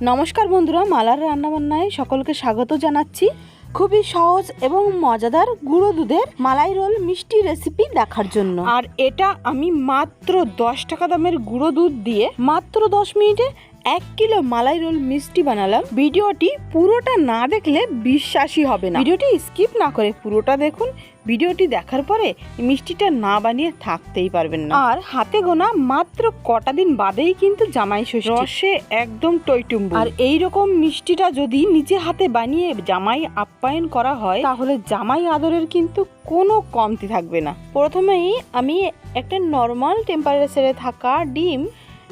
নমস্কার বন্ধুরা, মালার রান্নাবান্নায় সকলকে স্বাগত জানাচ্ছি। খুবই সহজ এবং মজাদার গুঁড়ো দুধের মালাই রোল মিষ্টি রেসিপি দেখার জন্য। আর এটা আমি মাত্র 10 টাকা দামের গুঁড়ো দুধ দিয়ে মাত্র 10 মিনিটে 1 কিলো মালাই রোল মিষ্টি বানালাম। ভিডিওটি পুরোটা না দেখলে বিশ্বাসই হবে না, ভিডিওটি স্কিপ না করে পুরোটা দেখুন। ভিডিওটি দেখার পরে মিষ্টিটা না বানিয়ে থাকতেই পারবেন না। আর হাতে গোনা মাত্র কটা দিন বাদেই কিন্তু জামাই ষষ্ঠী, রসে একদম টইটুম্বুর। আর এইরকম মিষ্টিটা যদি নিজে হাতে বানিয়ে জামাই আপ্যায়ন করা হয় তাহলে জামাই আদরের কিন্তু কোনো কমতি থাকবে না। প্রথমেই আমি একটা নর্মাল টেম্পারেচারে থাকা ডিম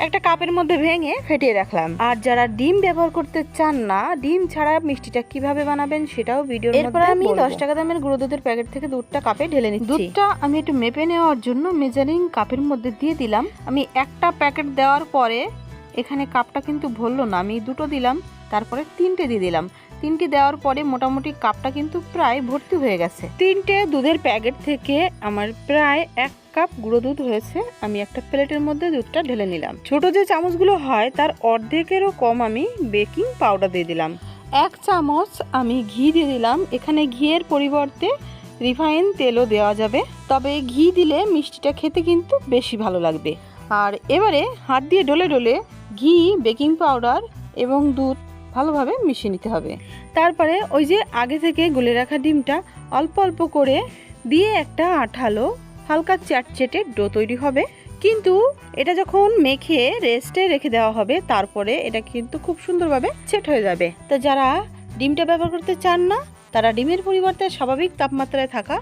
একটা কাপের মধ্যে ভেঙে ফেটিয়ে রাখলাম। আর যারা ডিম ব্যবহার করতে চান না, ডিম ছাড়া মিষ্টিটা কিভাবে বানাবেন সেটাও ভিডিওর মধ্যে বলবো। আমি 10 টাকা দামের গুঁড়ো দুধের প্যাকেট থেকে দুধটা কাপে ঢেলে নিচ্ছি। দুধটা আমি একটু মেপে নেওয়ার জন্য মেজারিং কাপের মধ্যে দিয়ে দিলাম। আমি একটা প্যাকেট দেওয়ার পরে এখানে কাপটা কিন্তু ভরলো না, আমি দুটো দিলাম, তারপরে 3টে দিয়ে দিলাম। 3টে দেওয়ার পরে মোটামুটি কাপটা কিন্তু প্রায় ভর্তি হয়ে গেছে। 3টে দুধের প্যাকেট থেকে আমার প্রায় 1 কাপ গুঁড়ো দুধ হয়েছে। আমি একটা প্লেটের মধ্যে দুধটা ঢেলে নিলাম। ছোট যে চামচগুলো হয় তার অর্ধেকেরও কম আমি বেকিং পাউডার দিয়ে দিলাম। 1 চামচ আমি ঘি দিয়ে দিলাম। এখানে ঘিয়ের পরিবর্তে রিফাইন তেলও দেওয়া যাবে, তবে ঘি দিলে মিষ্টিটা খেতে কিন্তু বেশি ভালো লাগবে। আর এবারে হাত দিয়ে ডলে ডলে ঘি, বেকিং পাউডার এবং দুধ ভালোভাবে মিশিয়ে নিতে হবে। তারপরে ওই যে আগে থেকে গুলে রাখা ডিমটা অল্প অল্প করে দিয়ে একটা আঠালো হালকা চ্যাটচেটে ডো তৈরি হবে। কিন্তু এটা যখন মেখে রেস্টে রেখে দেওয়া হবে তারপরে এটা কিন্তু খুব সুন্দরভাবে সেট হয়ে যাবে। তো যারা ডিমটা ব্যবহার করতে চান না তারা ডিমের পরিবর্তে স্বাভাবিক তাপমাত্রায় থাকা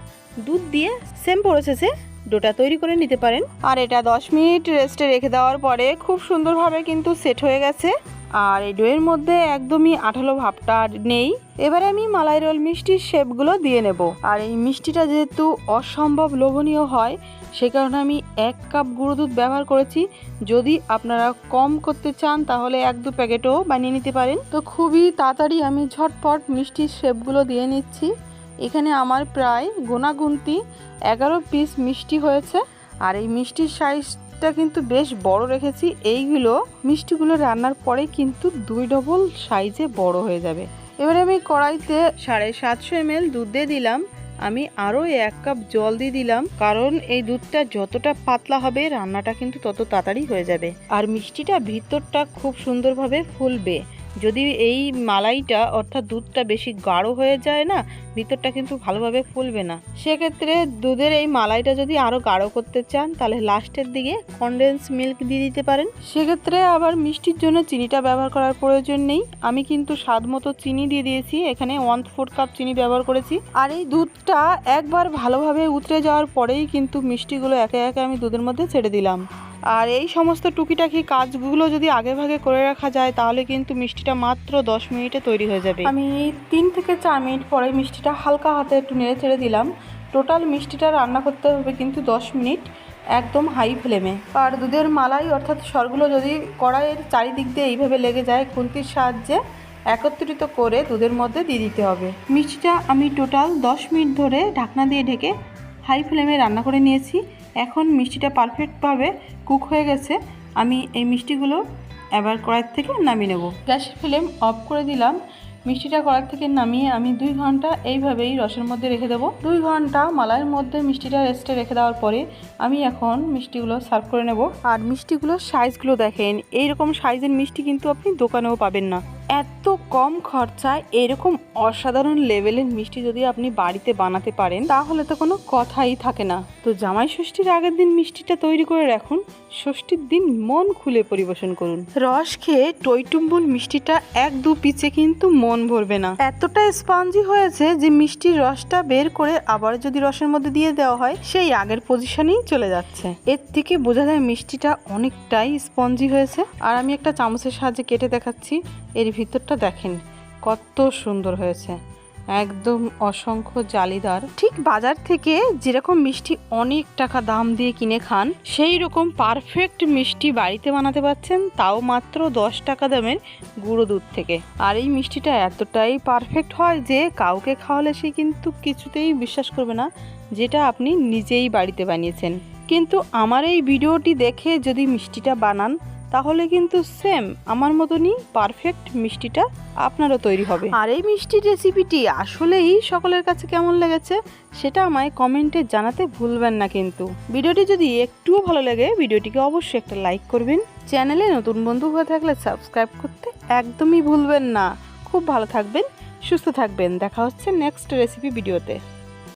দুধ দিয়ে সেম প্রসেসে ডোটা তৈরি করে নিতে পারেন। আর এটা 10 মিনিট রেস্টে রেখে দেওয়ার পরে খুব সুন্দরভাবে কিন্তু সেট হয়ে গেছে। আর এই ডোয়ের মধ্যে একদমই আঠালো ভাবটা নেই। এবারে আমি মালাই রোল মিষ্টির শেপগুলো দিয়ে নেব। আর এই মিষ্টিটা যেহেতু অসম্ভব লোভনীয় হয় সে কারণে আমি 1 কাপ গুঁড়ো দুধ ব্যবহার করেছি। যদি আপনারা কম করতে চান তাহলে 1-2 প্যাকেটও বানিয়ে নিতে পারেন। তো খুবই তাড়াতাড়ি আমি ঝটপট মিষ্টির শেপগুলো দিয়ে নিচ্ছি। এখানে আমার প্রায় গোনাগুনতি 11 পিস মিষ্টি হয়েছে। আর এই মিষ্টির সাইজটা কিন্তু বেশ বড় রেখেছি। এইগুলো মিষ্টিগুলো রান্নার পরে কিন্তু 2 ডবল সাইজে বড় হয়ে যাবে। এবারে আমি কড়াইতে 750 ml দুধ দিয়ে দিলাম। আমি আরও 1 কাপ জল দিয়ে দিলাম, কারণ এই দুধটা যতটা পাতলা হবে রান্নাটা কিন্তু তত তাড়াতাড়ি হয়ে যাবে। আর মিষ্টিটা ভিতরটা খুব সুন্দরভাবে ফুলবে। যদি এই মালাইটা অর্থাৎ দুধটা বেশি গাঢ় হয়ে যায় না, ভিতরটা কিন্তু ভালোভাবে ফুলবে না। সেক্ষেত্রে দুধের এই মালাইটা যদি আরও গাঢ় করতে চান তাহলে লাস্টের দিকে কনডেন্স মিল্ক দিয়ে দিতে পারেন। সেক্ষেত্রে আবার মিষ্টির জন্য চিনিটা ব্যবহার করার প্রয়োজন নেই। আমি কিন্তু স্বাদ মতো চিনি দিয়ে দিয়েছি, এখানে 1/4 কাপ চিনি ব্যবহার করেছি। আর এই দুধটা একবার ভালোভাবে উতরে যাওয়ার পরেই কিন্তু মিষ্টিগুলো একে একে আমি দুধের মধ্যে ছেড়ে দিলাম। আর এই সমস্ত টুকিটাকি কাজগুলো যদি আগে ভাগে করে রাখা যায় তাহলে কিন্তু মিষ্টিটা মাত্র 10 মিনিটে তৈরি হয়ে যাবে। আমি 3 থেকে 4 মিনিট পরে মিষ্টিটা হালকা হাতে একটু নেড়ে চেড়ে দিলাম। টোটাল মিষ্টিটা রান্না করতে হবে কিন্তু 10 মিনিট একদম হাই ফ্লেমে। আর দুধের মালাই অর্থাৎ সরগুলো যদি কড়াইয়ের চারিদিক দিয়ে এইভাবে লেগে যায়, খুন্তির সাহায্যে একত্রিত করে দুধের মধ্যে দিয়ে দিতে হবে। মিষ্টিটা আমি টোটাল 10 মিনিট ধরে ঢাকনা দিয়ে ঢেকে হাই ফ্লেমে রান্না করে নিয়েছি। এখন মিষ্টিটা পারফেক্টভাবে কুক হয়ে গেছে। আমি এই মিষ্টিগুলো এবার কড়াই থেকে নামিয়ে নেব। গ্যাসের ফ্লেম অফ করে দিলাম। মিষ্টিটা কড়াই থেকে নামিয়ে আমি 2 ঘন্টা এইভাবেই রসের মধ্যে রেখে দেবো। 2 ঘন্টা মালাইয়ের মধ্যে মিষ্টিটা রেস্টে রেখে দেওয়ার পরে আমি এখন মিষ্টিগুলো সার্ভ করে নেব। আর মিষ্টিগুলোর সাইজগুলো দেখেন, এইরকম সাইজের মিষ্টি কিন্তু আপনি দোকানেও পাবেন না। এত কম খরচায় এরকম অসাধারণ লেভেলের মিষ্টি যদি আপনি বাড়িতে বানাতে পারেন তাহলে তো কোনো কথাই থাকে না। তো জামাই ষষ্ঠীর আগের দিন মিষ্টিটা তৈরি করে রাখুন, ষষ্ঠীর দিন মন খুলে পরিবেশন করুন। রস খেয়ে টইটুম্বুল মিষ্টিটা 1-2 পিচে কিন্তু মন ভরবে না। এতটা স্পঞ্জি হয়েছে যে মিষ্টির রসটা বের করে আবার যদি রসের মধ্যে দিয়ে দেওয়া হয় সেই আগের পজিশনেই চলে যাচ্ছে। এর থেকে বোঝা যায় মিষ্টিটা অনেকটাই স্পঞ্জি হয়েছে। আর আমি একটা চামচের সাহায্যে কেটে দেখাচ্ছি। এর ভিতরটা দেখেন কত সুন্দর হয়েছে, একদম অসংখ্য জালিদার। ঠিক বাজার থেকে যেরকম মিষ্টি অনেক টাকা দাম দিয়ে কিনে খান সেই রকম পারফেক্ট মিষ্টি বাড়িতে বানাতে পারছেন, তাও মাত্র 10 টাকা দামের গুঁড়ো দুধ থেকে। আর এই মিষ্টিটা এতটাই পারফেক্ট হয় যে কাউকে খাওয়ালে সে কিন্তু কিছুতেই বিশ্বাস করবে না যেটা আপনি নিজেই বাড়িতে বানিয়েছেন। কিন্তু আমার এই ভিডিওটি দেখে যদি মিষ্টিটা বানান তাহলে কিন্তু সেম আমার মতনই পারফেক্ট মিষ্টিটা আপনারও তৈরি হবে। আর এই মিষ্টির রেসিপিটি আসলেই সকলের কাছে কেমন লেগেছে সেটা আমায় কমেন্টে জানাতে ভুলবেন না। কিন্তু ভিডিওটি যদি একটুও ভালো লাগে ভিডিওটিকে অবশ্যই একটা লাইক করবেন। চ্যানেলে নতুন বন্ধু হয়ে থাকলে সাবস্ক্রাইব করতে একদমই ভুলবেন না। খুব ভালো থাকবেন, সুস্থ থাকবেন। দেখা হচ্ছে নেক্সট রেসিপি ভিডিওতে।